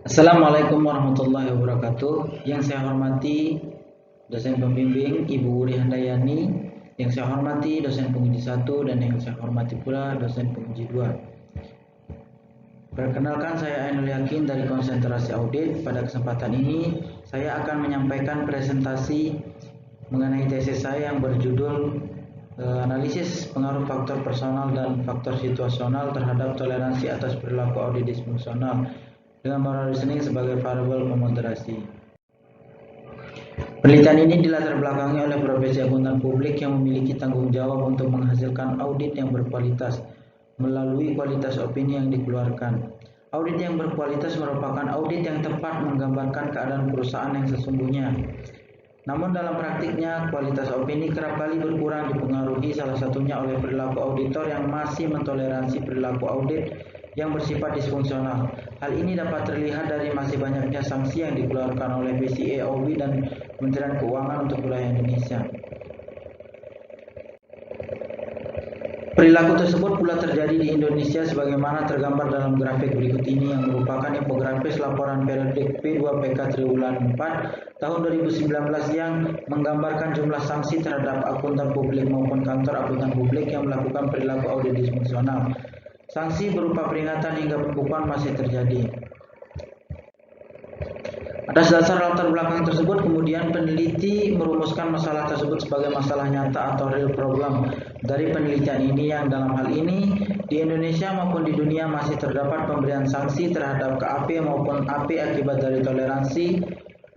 Assalamualaikum warahmatullahi wabarakatuh. Yang saya hormati dosen pembimbing Ibu Wuri Handayani, yang saya hormati dosen penguji 1 dan yang saya hormati pula dosen penguji 2. Perkenalkan, saya Ainul Yakin dari Konsentrasi Audit. Pada kesempatan ini saya akan menyampaikan presentasi mengenai tesis saya yang berjudul Analisis Pengaruh Faktor Personal dan Faktor Situasional terhadap Toleransi atas Perilaku Audit Disfungsional dengan moral reasoning sebagai variabel pemoderasi. Penelitian ini dilatar belakangi oleh profesi akuntan publik yang memiliki tanggung jawab untuk menghasilkan audit yang berkualitas melalui kualitas opini yang dikeluarkan. Audit yang berkualitas merupakan audit yang tepat menggambarkan keadaan perusahaan yang sesungguhnya. Namun dalam praktiknya, kualitas opini kerap kali berkurang dipengaruhi salah satunya oleh perilaku auditor yang masih mentoleransi perilaku audit yang bersifat disfungsional. Hal ini dapat terlihat dari masih banyaknya sanksi yang dikeluarkan oleh BCA, OB, dan Kementerian Keuangan untuk wilayah Indonesia. Perilaku tersebut pula terjadi di Indonesia sebagaimana tergambar dalam grafik berikut ini yang merupakan infografis laporan periodik P2PK triwulan 4 tahun 2019 yang menggambarkan jumlah sanksi terhadap akuntan publik maupun kantor akuntan publik yang melakukan perilaku audit disfungsional. Sanksi berupa peringatan hingga pembukuan masih terjadi. Atas dasar latar belakang tersebut, kemudian peneliti merumuskan masalah tersebut sebagai masalah nyata atau real problem. Dari penelitian ini yang dalam hal ini di Indonesia maupun di dunia masih terdapat pemberian sanksi terhadap KAP maupun AP akibat dari toleransi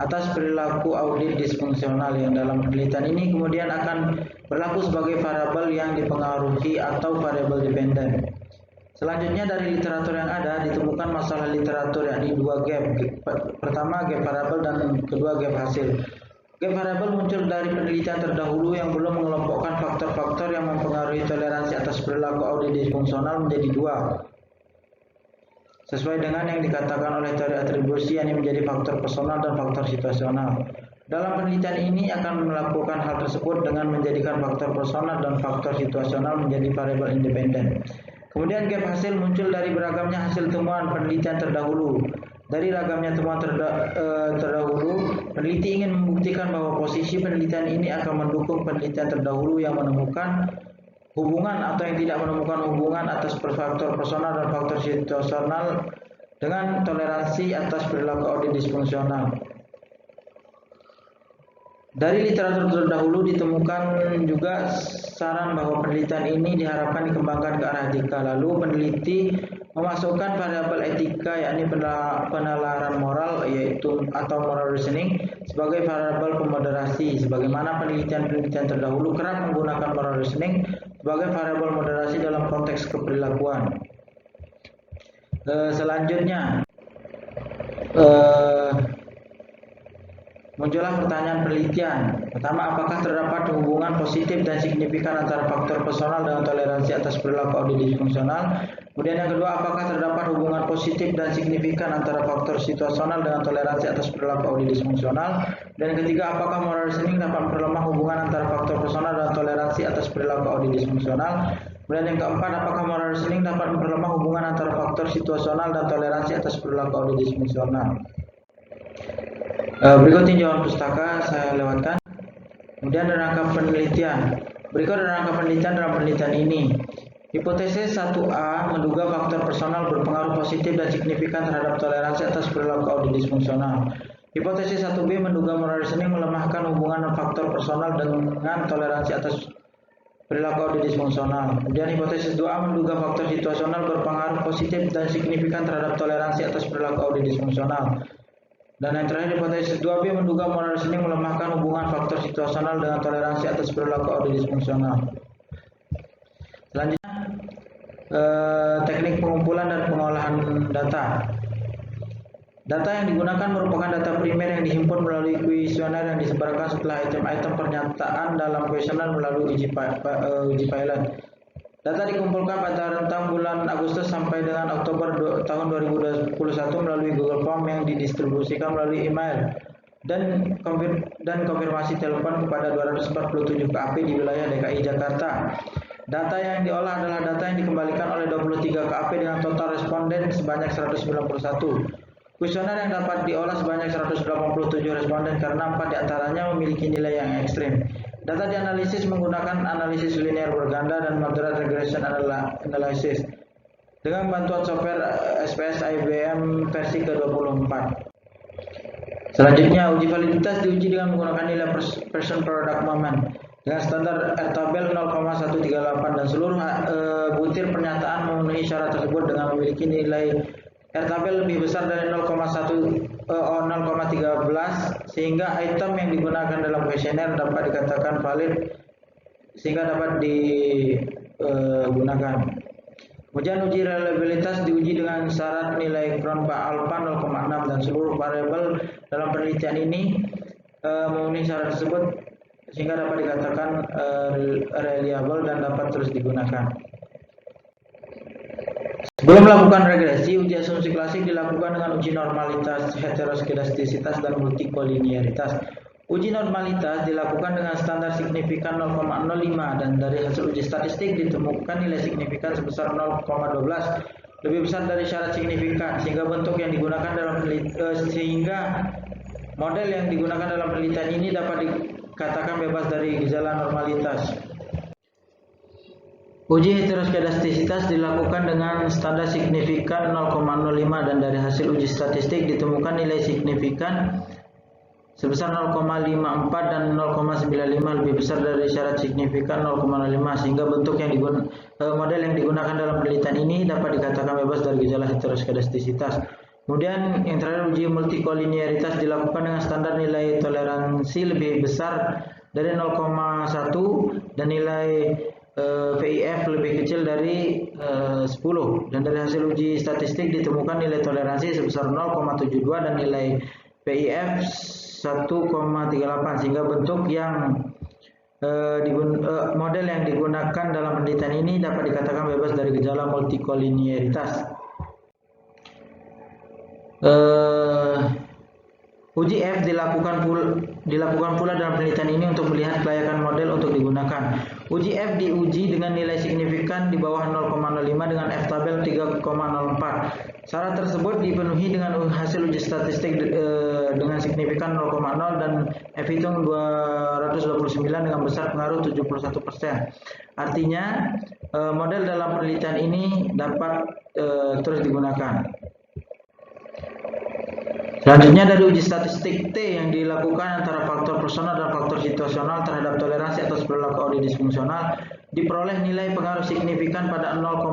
atas perilaku audit disfungsional yang dalam penelitian ini kemudian akan berlaku sebagai variabel yang dipengaruhi atau variabel dependen. Selanjutnya dari literatur yang ada ditemukan masalah literatur yakni dua gap. Pertama gap variabel dan kedua gap hasil. Gap variabel muncul dari penelitian terdahulu yang belum mengelompokkan faktor-faktor yang mempengaruhi toleransi atas perilaku audit disfungsional menjadi dua. Sesuai dengan yang dikatakan oleh teori atribusi yakni menjadi faktor personal dan faktor situasional. Dalam penelitian ini akan melakukan hal tersebut dengan menjadikan faktor personal dan faktor situasional menjadi variabel independen. Kemudian gap hasil muncul dari beragamnya hasil temuan penelitian terdahulu. Dari ragamnya temuan terdahulu, peneliti ingin membuktikan bahwa posisi penelitian ini akan mendukung penelitian terdahulu yang menemukan hubungan atau yang tidak menemukan hubungan atas faktor personal dan faktor situasional dengan toleransi atas perilaku audit disfungsional. Dari literatur terdahulu ditemukan juga saran bahwa penelitian ini diharapkan dikembangkan ke arah etika. Lalu peneliti memasukkan variabel etika yakni penalaran moral yaitu atau moral reasoning sebagai variabel pemoderasi. Sebagaimana penelitian-penelitian terdahulu kerap menggunakan moral reasoning sebagai variabel moderasi dalam konteks keperilakuan. Selanjutnya muncullah pertanyaan penelitian. Pertama, apakah terdapat hubungan positif dan signifikan antara faktor personal dengan toleransi atas perilaku audit disfungsional? Kemudian yang kedua, apakah terdapat hubungan positif dan signifikan antara faktor situasional dengan toleransi atas perilaku audit disfungsional? Dan yang ketiga, apakah moral reasoning dapat memperlemah hubungan antara faktor personal dan toleransi atas perilaku audit disfungsional? Kemudian yang keempat, apakah moral reasoning dapat memperlemah hubungan antara faktor situasional dan toleransi atas perilaku audit disfungsional? Berikut tinjauan pustaka saya lewatkan. Kemudian rangka penelitian. Berikut rangka penelitian dalam penelitian ini. Hipotesis 1A menduga faktor personal berpengaruh positif dan signifikan terhadap toleransi atas perilaku audit disfungsional. Hipotesis 1B menduga moral reasoning melemahkan hubungan faktor personal dengan toleransi atas perilaku audit disfungsional. Kemudian hipotesis 2A menduga faktor situasional berpengaruh positif dan signifikan terhadap toleransi atas perilaku audit disfungsional. Dan yang terakhir, hipotesis 2B menduga moral reasoning melemahkan hubungan faktor situasional dengan toleransi atas perilaku audit disfungsional. Selanjutnya, teknik pengumpulan dan pengolahan data. Data yang digunakan merupakan data primer yang dihimpun melalui kuesioner yang disebarkan setelah item-item pernyataan dalam kuesioner melalui uji pilot. Data dikumpulkan pada rentang bulan Agustus sampai dengan Oktober tahun 2021 melalui Google Form yang didistribusikan melalui email dan konfirmasi telepon kepada 247 KAP di wilayah DKI Jakarta. Data yang diolah adalah data yang dikembalikan oleh 23 KAP dengan total responden sebanyak 191. Kuesioner yang dapat diolah sebanyak 187 responden karena 4 diantaranya memiliki nilai yang ekstrim. Data dianalisis menggunakan analisis linear berganda dan moderate regression analysis dengan bantuan software SPS IBM versi ke-24. Selanjutnya, uji validitas diuji dengan menggunakan nilai person product moment dengan standar Airtable 0,138 dan seluruh butir pernyataan memenuhi syarat tersebut dengan memiliki nilai Airtable lebih besar dari 0,13 sehingga item yang digunakan dalam kuesioner dapat dikatakan valid sehingga dapat digunakan. Kemudian uji reliabilitas diuji dengan syarat nilai ground alpha 0,6 dan seluruh variabel dalam penelitian ini memenuhi syarat tersebut sehingga dapat dikatakan reliable dan dapat terus digunakan. Sebelum melakukan regresi, uji asumsi klasik dilakukan dengan uji normalitas, heteroskedastisitas, dan multikolinearitas. Uji normalitas dilakukan dengan standar signifikan 0,05 dan dari hasil uji statistik ditemukan nilai signifikan sebesar 0,12 lebih besar dari syarat signifikan sehingga bentuk yang digunakan dalam model yang digunakan dalam penelitian ini dapat dikatakan bebas dari gejala normalitas. Uji heteroskedastisitas dilakukan dengan standar signifikan 0,05 dan dari hasil uji statistik ditemukan nilai signifikan sebesar 0,54 dan 0,95 lebih besar dari syarat signifikan 0,05 sehingga bentuk yang model yang digunakan dalam penelitian ini dapat dikatakan bebas dari gejala heteroskedastisitas. Kemudian yang terakhir, uji multikolinearitas dilakukan dengan standar nilai toleransi lebih besar dari 0,1 dan nilai VIF lebih kecil dari 10 dan dari hasil uji statistik ditemukan nilai toleransi sebesar 0,72 dan nilai VIF 1,38 sehingga bentuk yang model yang digunakan dalam penelitian ini dapat dikatakan bebas dari gejala multikolinearitas. Uji F dilakukan pula dalam penelitian ini untuk melihat kelayakan model untuk digunakan. Uji F diuji dengan nilai signifikan di bawah 0,05 dengan F-tabel 3,04. Syarat tersebut dipenuhi dengan hasil uji statistik dengan signifikan 0,0 dan F hitung 229 dengan besar pengaruh 71%. Artinya model dalam penelitian ini dapat terus digunakan. Selanjutnya dari uji statistik T yang dilakukan antara faktor personal dan faktor situasional terhadap toleransi atas perilaku audi disfungsional diperoleh nilai pengaruh signifikan pada 0,0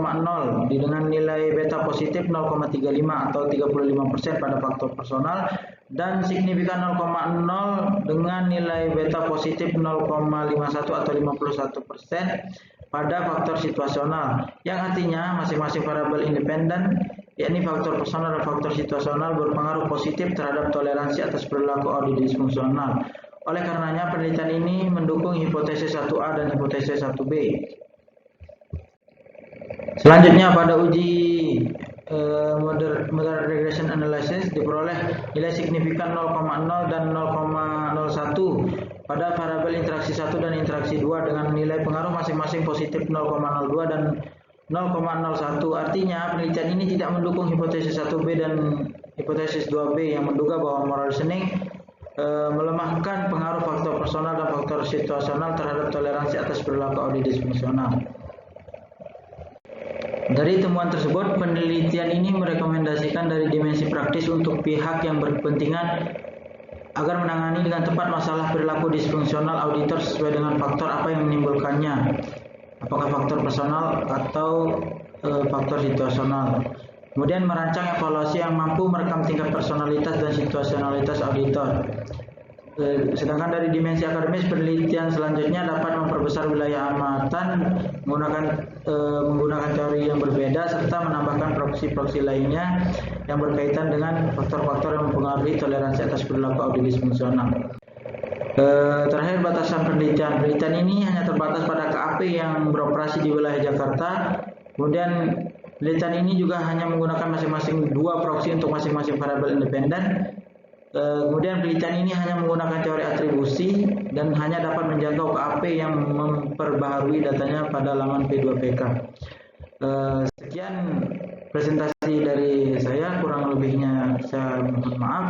dengan nilai beta positif 0,35 atau 35% pada faktor personal dan signifikan 0,0 dengan nilai beta positif 0,51 atau 51% pada faktor situasional yang artinya masing-masing variabel independen yakni faktor personal dan faktor situasional berpengaruh positif terhadap toleransi atas perilaku audi disfungsional. Oleh karenanya, penelitian ini mendukung hipotesis 1A dan hipotesis 1B. Selanjutnya, pada uji moderate regression analysis diperoleh nilai signifikan 0,0 dan 0,01 pada variabel interaksi 1 dan interaksi 2 dengan nilai pengaruh masing-masing positif 0,02 dan 0,01. Artinya penelitian ini tidak mendukung hipotesis 1B dan hipotesis 2B yang menduga bahwa moral reasoning melemahkan pengaruh faktor personal dan faktor situasional terhadap toleransi atas perilaku audi disfungsional. Dari temuan tersebut, penelitian ini merekomendasikan dari dimensi praktis untuk pihak yang berkepentingan agar menangani dengan tepat masalah perilaku disfungsional auditor sesuai dengan faktor apa yang menimbulkannya. Apakah faktor personal atau faktor situasional. Kemudian merancang evaluasi yang mampu merekam tingkat personalitas dan situasionalitas auditor. Sedangkan dari dimensi akademis, penelitian selanjutnya dapat memperbesar wilayah amatan menggunakan teori yang berbeda serta menambahkan proksi-proksi lainnya yang berkaitan dengan faktor-faktor yang mempengaruhi toleransi atas perilaku audi disfungsional. Terakhir, batasan penelitian. Penelitian ini hanya terbatas pada KAP yang beroperasi di wilayah Jakarta. Kemudian penelitian ini juga hanya menggunakan masing-masing dua proksi untuk masing-masing variabel independen. Kemudian penelitian ini hanya menggunakan teori atribusi dan hanya dapat menjangkau KAP yang memperbaharui datanya pada laman P2PK. Sekian presentasi dari saya, kurang lebihnya saya mohon maaf.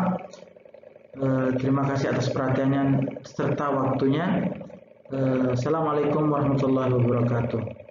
Terima kasih atas perhatiannya serta waktunya. Assalamualaikum warahmatullahi wabarakatuh.